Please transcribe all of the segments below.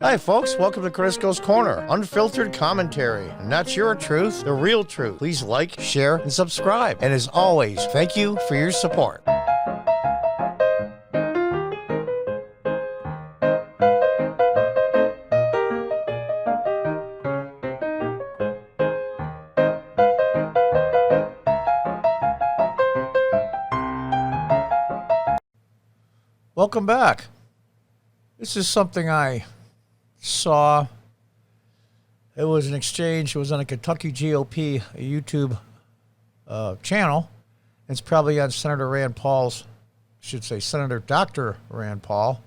Hi folks, welcome to Crisco's Corner. Unfiltered commentary. Not your truth, the real truth. Please like, share, and subscribe. And as always, thank you for your support. Welcome back. This is something I saw. It was an exchange. It was on a Kentucky GOP YouTube channel. It's probably on Senator Rand Paul's, Senator Dr. Rand Paul.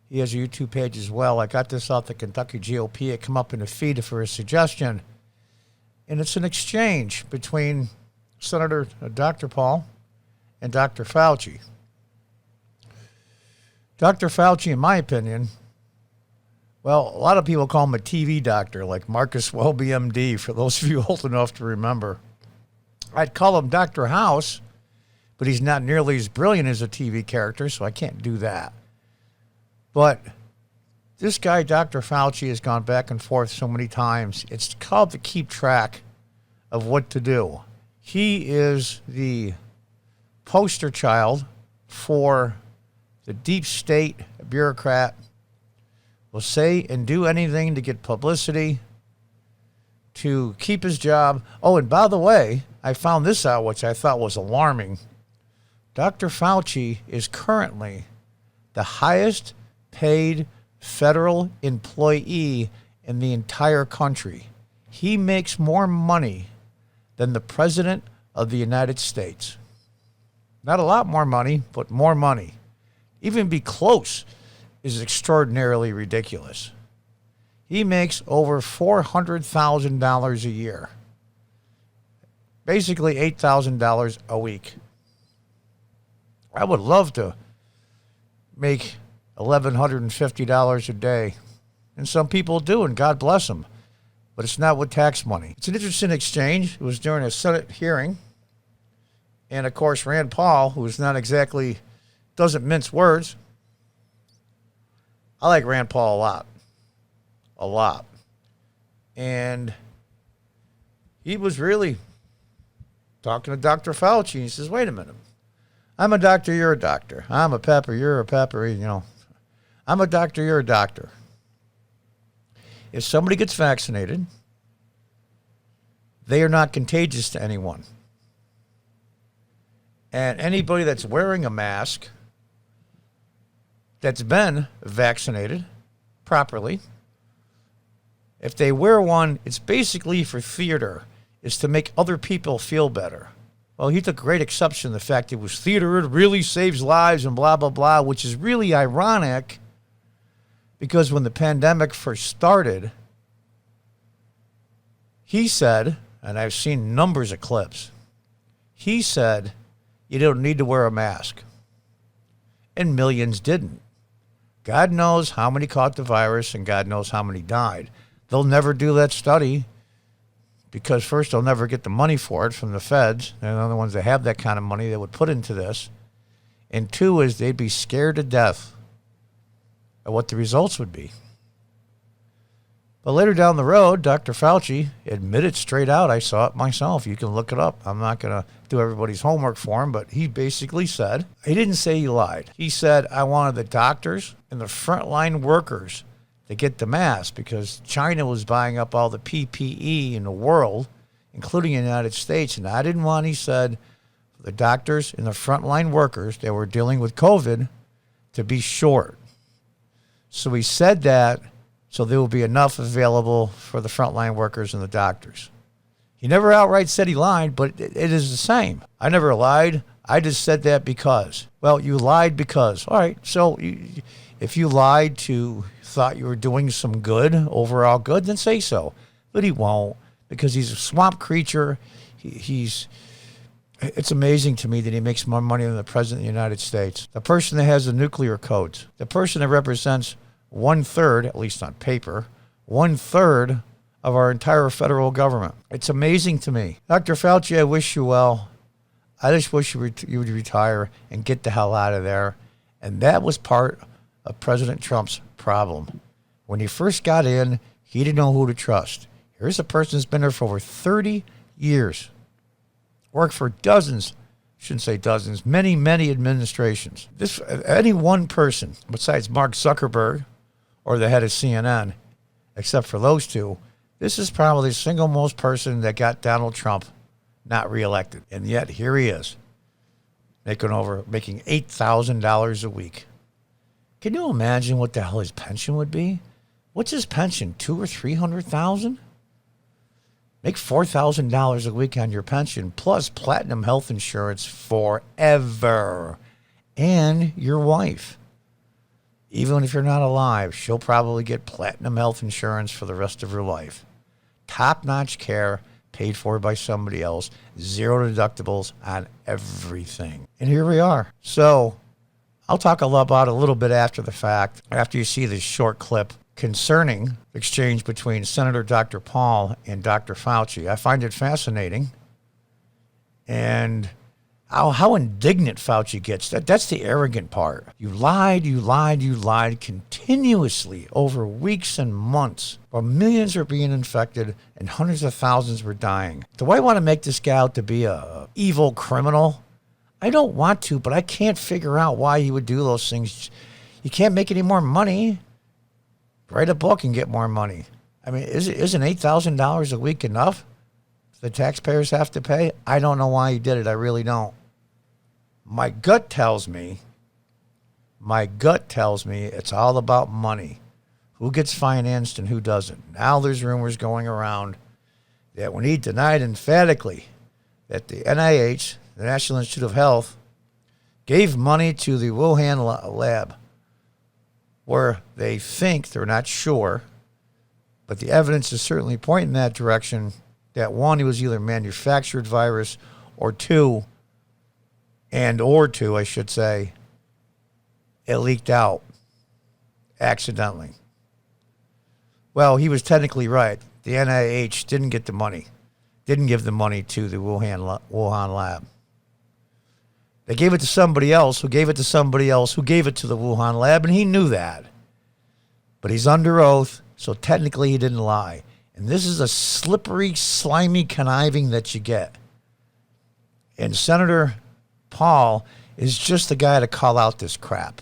He has a YouTube page as well. I got this off the Kentucky GOP. It came up in the feed for a suggestion. And it's an exchange between Senator Dr. Paul and Dr. Fauci. Dr. Fauci, in my opinion, well, a lot of people call him a TV doctor, like Marcus Welby, MD, for those of you old enough to remember. I'd call him Dr. House, but he's not nearly as brilliant as a TV character, so I can't do that. But this guy, Dr. Fauci, has gone back and forth so many times. It's called to keep track of what to do. He is the poster child for the deep state bureaucrat. Will say and do anything to get publicity, to keep his job. Oh, and by the way, I found this out, which I thought was alarming. Dr. Fauci is currently the highest paid federal employee in the entire country. He makes more money than the President of the United States. Not a lot more money, but more money. Even be close is extraordinarily ridiculous. He makes over $400,000 a year. Basically $8,000 a week. I would love to make $1,150 a day. And some people do, and God bless them. But it's not with tax money. It's an interesting exchange. It was during a Senate hearing. And of course, Rand Paul, who is not exactly, doesn't mince words. I like Rand Paul a lot. A lot. And he was really talking to Dr. Fauci. He says, wait a minute. I'm a doctor, you're a doctor. I'm a pepper, you're a pepper, I'm a doctor, you're a doctor. If somebody gets vaccinated, they are not contagious to anyone. And anybody that's wearing a mask that's been vaccinated properly, if they wear one, it's basically for theater. It's to make other people feel better. Well, he took great exception to the fact it was theater, it really saves lives and blah, blah, blah, which is really ironic because when the pandemic first started, he said, and I've seen numbers of clips, he said, you don't need to wear a mask. And millions didn't. God knows how many caught the virus and God knows how many died. They'll never do that study because first they'll never get the money for it from the feds. They're the only ones that have that kind of money that would put into this. And two is they'd be scared to death of what the results would be. But later down the road, Dr. Fauci admitted straight out, I saw it myself. You can look it up. I'm not going to do everybody's homework for him, but he basically said, he didn't say he lied. He said, I wanted the doctors and the frontline workers to get the mask because China was buying up all the PPE in the world, including the United States. And I didn't want, he said, the doctors and the frontline workers that were dealing with COVID to be short. So he said that so there will be enough available for the frontline workers and the doctors. He never outright said he lied, but it is the same. I never lied. I just said that because. Well, you lied because. All right, so if you lied to, thought you were doing some good, overall good, then say so. But he won't because he's a swamp creature. It's amazing to me that he makes more money than the President of the United States. The person that has the nuclear codes, the person that represents 1/3, at least on paper, 1/3 of our entire federal government. It's amazing to me. Dr. Fauci, I wish you well. I just wish you would retire and get the hell out of there. And that was part of President Trump's problem. When he first got in, he didn't know who to trust. Here's a person who's been there for over 30 years. Worked for dozens, shouldn't say dozens, many, many administrations. Any one person, besides Mark Zuckerberg or the head of CNN, except for those two, this is probably the single most person that got Donald Trump not reelected. And yet here he is, making $8,000 a week. Can you imagine what the hell his pension would be? What's his pension? $200,000 or $300,000? Make $4,000 a week on your pension, plus platinum health insurance forever. And your wife, even if you're not alive, she'll probably get platinum health insurance for the rest of her life. Top-notch care, paid for by somebody else, zero deductibles on everything. And here we are. So I'll talk about it a little bit after the fact, after you see this short clip concerning the exchange between Senator Dr. Paul and Dr. Fauci. I find it fascinating. And how indignant Fauci gets. That's the arrogant part. You lied continuously over weeks and months, while millions are being infected and hundreds of thousands were dying. Do I want to make this guy out to be a evil criminal? I don't want to, but I can't figure out why he would do those things. You can't make any more money. Write a book and get more money. I mean, isn't $8,000 a week enough the taxpayers have to pay? I don't know why he did it. I really don't. My gut tells me it's all about money. Who gets financed and who doesn't. Now there's rumors going around that when he denied emphatically that the NIH, the National Institute of Health, gave money to the Wuhan lab, where they think, they're not sure, but the evidence is certainly pointing in that direction, that one, it was either manufactured virus, or two, I should say, it leaked out accidentally. Well, he was technically right. The NIH didn't get the money, didn't give the money to the Wuhan lab. They gave it to somebody else, who gave it to somebody else, who gave it to the Wuhan lab, and he knew that. But he's under oath, so technically he didn't lie. And this is a slippery, slimy conniving that you get. And Senator Paul is just the guy to call out this crap.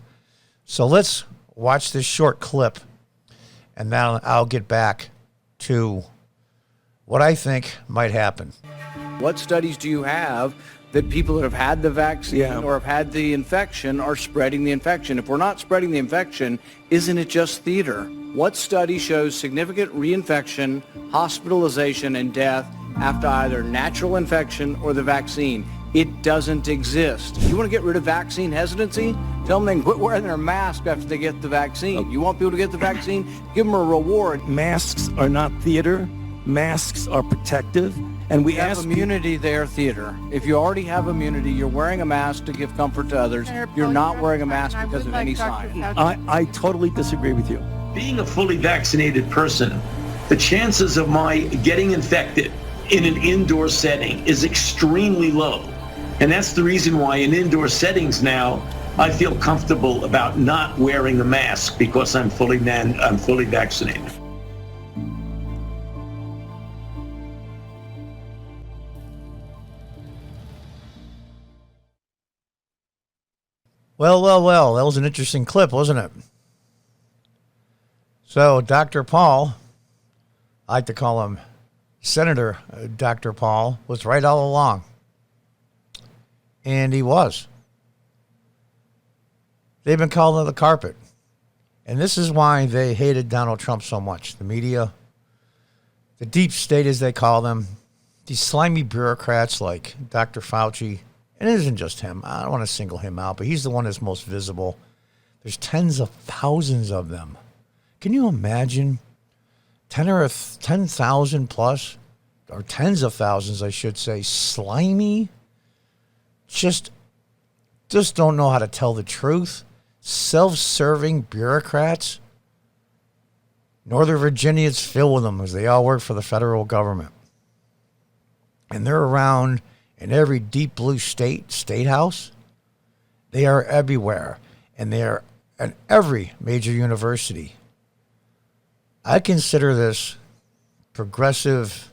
So let's watch this short clip, and then I'll get back to what I think might happen. What studies do you have that people that have had the vaccine or have had the infection are spreading the infection? If we're not spreading the infection, isn't it just theater? What study shows significant reinfection, hospitalization, and death after either natural infection or the vaccine? It doesn't exist. You want to get rid of vaccine hesitancy? Tell them they can quit wearing their mask after they get the vaccine. You want people to get the vaccine? Give them a reward. Masks are not theater. Masks are protective. And we have immunity there, theater. If you already have immunity, you're wearing a mask to give comfort to others. You're not wearing a mask because of any sign. I totally disagree with you. Being a fully vaccinated person, the chances of my getting infected in an indoor setting is extremely low. And that's the reason why in indoor settings now, I feel comfortable about not wearing a mask because I'm fully vaccinated. Well, that was an interesting clip, wasn't it? So Dr. Paul, I like to call him Senator Dr. Paul, was right all along. And he was. They've been called on the carpet. And this is why they hated Donald Trump so much. The media, the deep state as they call them, these slimy bureaucrats like Dr. Fauci. And it isn't just him. I don't want to single him out, but he's the one that's most visible. There's tens of thousands of them. Can you imagine 10,000 plus, or tens of thousands, I should say, slimy, just don't know how to tell the truth, self-serving bureaucrats? Northern Virginia is filled with them, as they all work for the federal government. And they're around in every deep blue state house. They are everywhere. And they are at every major university. I consider this progressive,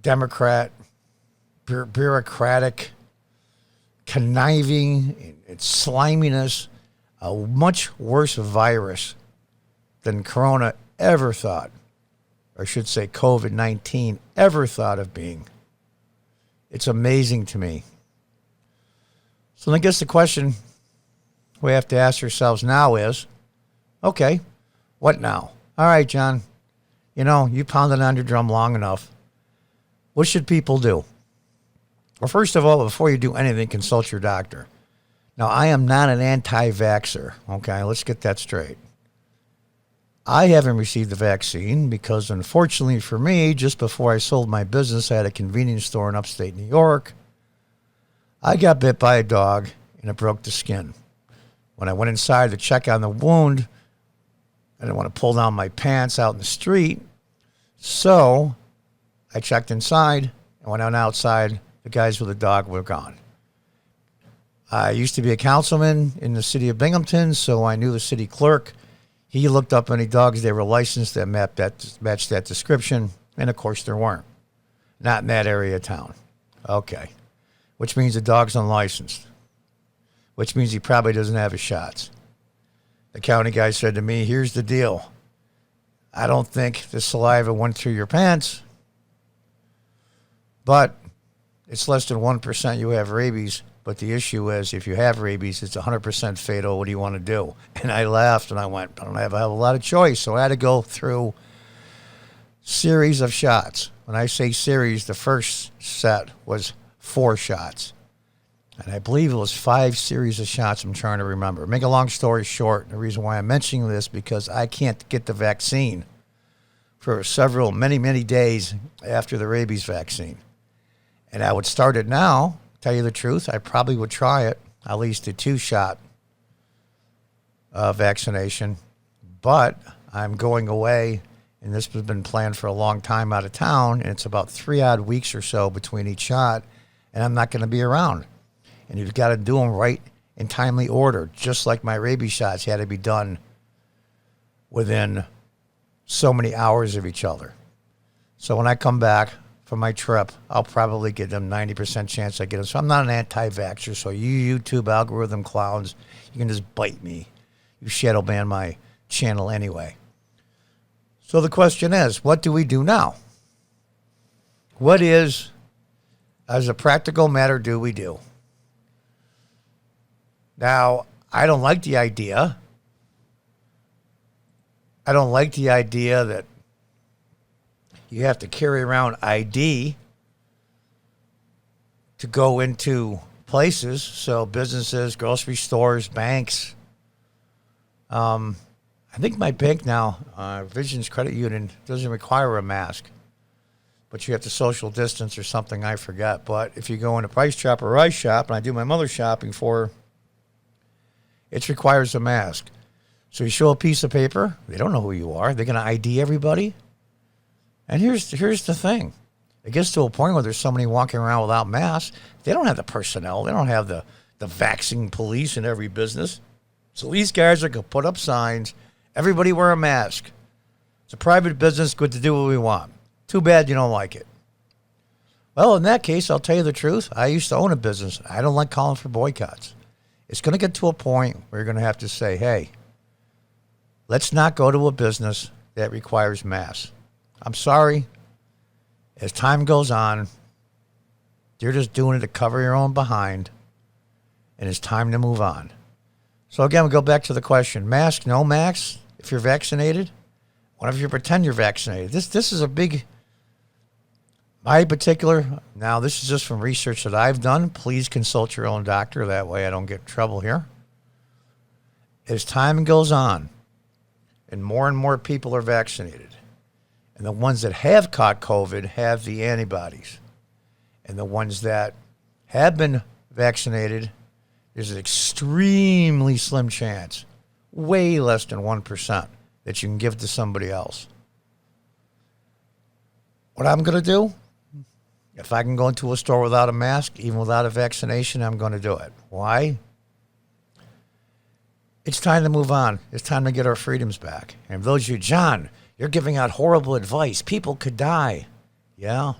Democrat, bureaucratic, conniving, its sliminess, a much worse virus than Corona ever thought, or I should say COVID-19 ever thought of being. It's amazing to me. So I guess the question we have to ask ourselves now is, okay, what now? All right, John, you pounded on your drum long enough. What should people do? Well, first of all, before you do anything, consult your doctor. Now, I am not an anti-vaxxer, okay? Let's get that straight. I haven't received the vaccine because, unfortunately for me, just before I sold my business, I had a convenience store in upstate New York. I got bit by a dog, and it broke the skin. When I went inside to check on the wound, I didn't want to pull down my pants out in the street, so I checked inside, and when I went outside, the guys with the dog were gone. I used to be a councilman in the city of Binghamton, so I knew the city clerk. He looked up any dogs that were licensed that matched that description, and of course there weren't. Not in that area of town. Okay. Which means the dog's unlicensed. Which means he probably doesn't have his shots. The county guy said to me, here's the deal. I don't think the saliva went through your pants, but it's less than 1% you have rabies. But the issue is, if you have rabies, it's 100% fatal. What do you want to do? And I laughed, and I went, I don't have a lot of choice. So I had to go through series of shots. When I say series, the first set was 4 shots. And I believe it was 5 series of shots. I'm trying to remember. Make a long story short, the reason why I'm mentioning this, because I can't get the vaccine for many days after the rabies vaccine. And I would start it now. Tell you the truth, I probably would try it, at least a 2-shot vaccination. But I'm going away, and this has been planned for a long time out of town, and it's about 3 odd weeks or so between each shot, and I'm not going to be around. And you've got to do them right in timely order, just like my rabies shots had to be done within so many hours of each other. So when I come back from my trip, I'll probably get them 90% chance I get them. So I'm not an anti-vaxxer, so you YouTube algorithm clowns, you can just bite me. You shadow ban my channel anyway. So the question is, what do we do now? What is, as a practical matter, do we do? Now, I don't like the idea. I don't like the idea that you have to carry around ID to go into places. So businesses, grocery stores, banks. I think my bank now, Visions Credit Union, doesn't require a mask. But you have to social distance or something, I forgot. But if you go into Price Chop or Rice Shop, and I do my mother's shopping for her, it requires a mask. So you show a piece of paper, they don't know who you are. They're going to ID everybody. And here's the thing. It gets to a point where there's somebody walking around without masks. They don't have the personnel. They don't have the vaccine police in every business. So these guys are going to put up signs. Everybody wear a mask. It's a private business, good to do what we want. Too bad you don't like it. Well, in that case, I'll tell you the truth. I used to own a business. I don't like calling for boycotts. It's going to get to a point where you're going to have to say, hey, let's not go to a business that requires masks. I'm sorry. As time goes on, you're just doing it to cover your own behind, and it's time to move on. So again, we go back to the question, mask, no mask, if you're vaccinated? What if you pretend you're vaccinated? This is a big, my particular, now this is just from research that I've done. Please consult your own doctor. That way I don't get in trouble here. As time goes on, and more people are vaccinated, and the ones that have caught COVID have the antibodies. And the ones that have been vaccinated, there's an extremely slim chance, way less than 1%, that you can give to somebody else. What I'm going to do, if I can go into a store without a mask, even without a vaccination, I'm going to do it. Why? It's time to move on. It's time to get our freedoms back. And for those of you, John, you're giving out horrible advice. People could die. Yeah.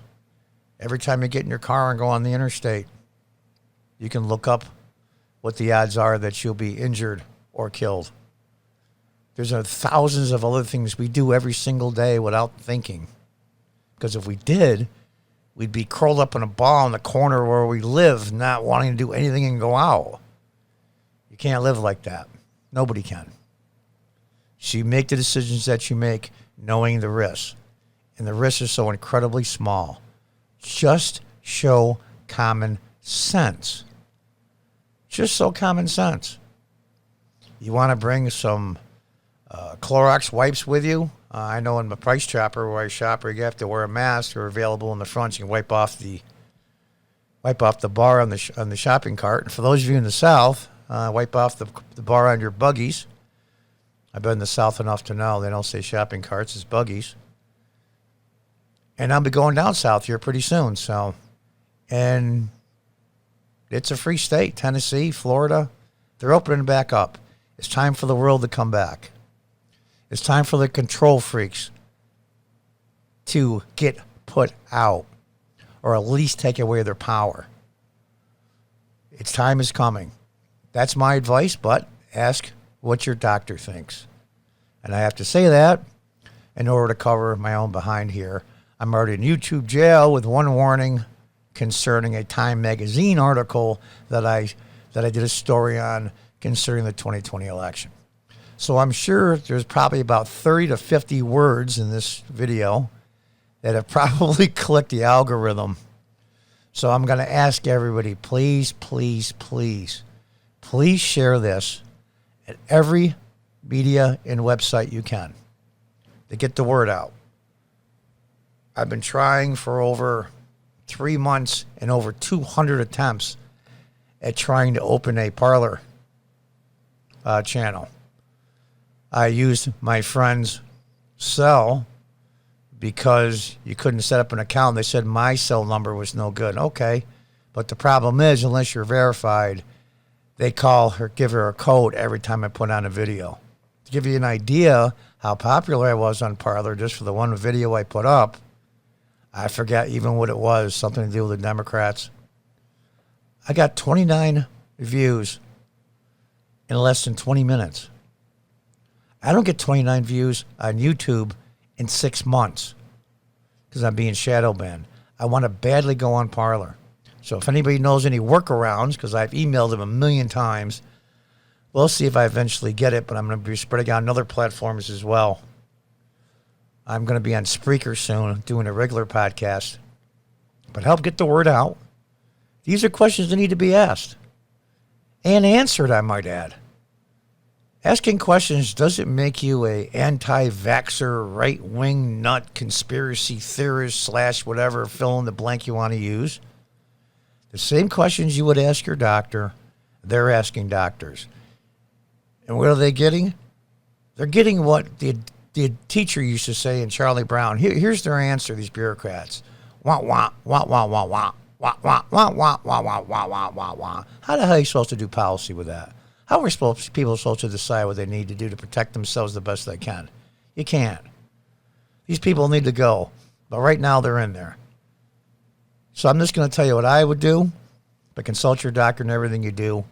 Every time you get in your car and go on the interstate, you can look up what the odds are that you'll be injured or killed. There's thousands of other things we do every single day without thinking. Because if we did, we'd be curled up in a ball in the corner where we live, not wanting to do anything and go out. You can't live like that. Nobody can. So you make the decisions that you make knowing the risks. And the risks are so incredibly small. Just show common sense. Just so common sense. You want to bring some Clorox wipes with you? I know in the Price Chopper where I shop, where you have to wear a mask, they're available in the front. You can wipe off the bar on the shopping cart. And for those of you in the South, wipe off the bar on your buggies. I've been in the South enough to know they don't say shopping carts, it's buggies. And I'll be going down south here pretty soon. And it's a free state. Tennessee, Florida, they're opening back up. It's time for the world to come back. It's time for the control freaks to get put out, or at least take away their power. Its time is coming. That's my advice, but ask what your doctor thinks. And I have to say that in order to cover my own behind here. I'm already in YouTube jail with one warning concerning a Time magazine article that I did a story on concerning the 2020 election. So I'm sure there's probably about 30 to 50 words in this video that have probably clicked the algorithm. So I'm going to ask everybody, please, please, please, please share this at every media and website you can to get the word out. I've been trying for over 3 months and over 200 attempts at trying to open a Parler channel. I used my friend's cell because you couldn't set up an account. They said my cell number was no good. Okay, but the problem is, unless you're verified, they call her, give her a code every time I put on a video. To give you an idea how popular I was on Parler, just for the one video I put up, I forgot even what it was, something to do with the Democrats. I got 29 views in less than 20 minutes. I don't get 29 views on YouTube in 6 months because I'm being shadow banned. I want to badly go on Parler. So if anybody knows any workarounds, because I've emailed them 1,000,000 times, we'll see if I eventually get it, but I'm going to be spreading out on other platforms as well. I'm going to be on Spreaker soon, doing a regular podcast. But help get the word out. These are questions that need to be asked. And answered, I might add. Asking questions doesn't make you a anti-vaxxer, right-wing nut, conspiracy theorist / whatever, fill in the blank you want to use. The same questions you would ask your doctor, they're asking doctors. And what are they getting? They're getting what the teacher used to say in Charlie Brown. Here's their answer, these bureaucrats. Wah, wah, wah, wah, wah, wah. Wah, wah, wah, wah, wah, wah, wah, wah, wah, wah. How the hell are you supposed to do policy with that? How are people supposed to decide what they need to do to protect themselves the best they can? You can't. These people need to go. But right now they're in there. So I'm just going to tell you what I would do. But consult your doctor in everything you do.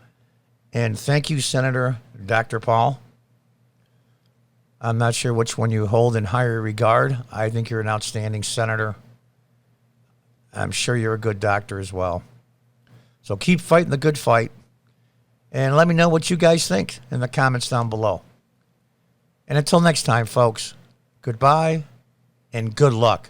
And thank you, Senator Dr. Paul. I'm not sure which one you hold in higher regard. I think you're an outstanding senator. I'm sure you're a good doctor as well. So keep fighting the good fight. And let me know what you guys think in the comments down below. And until next time, folks, goodbye and good luck.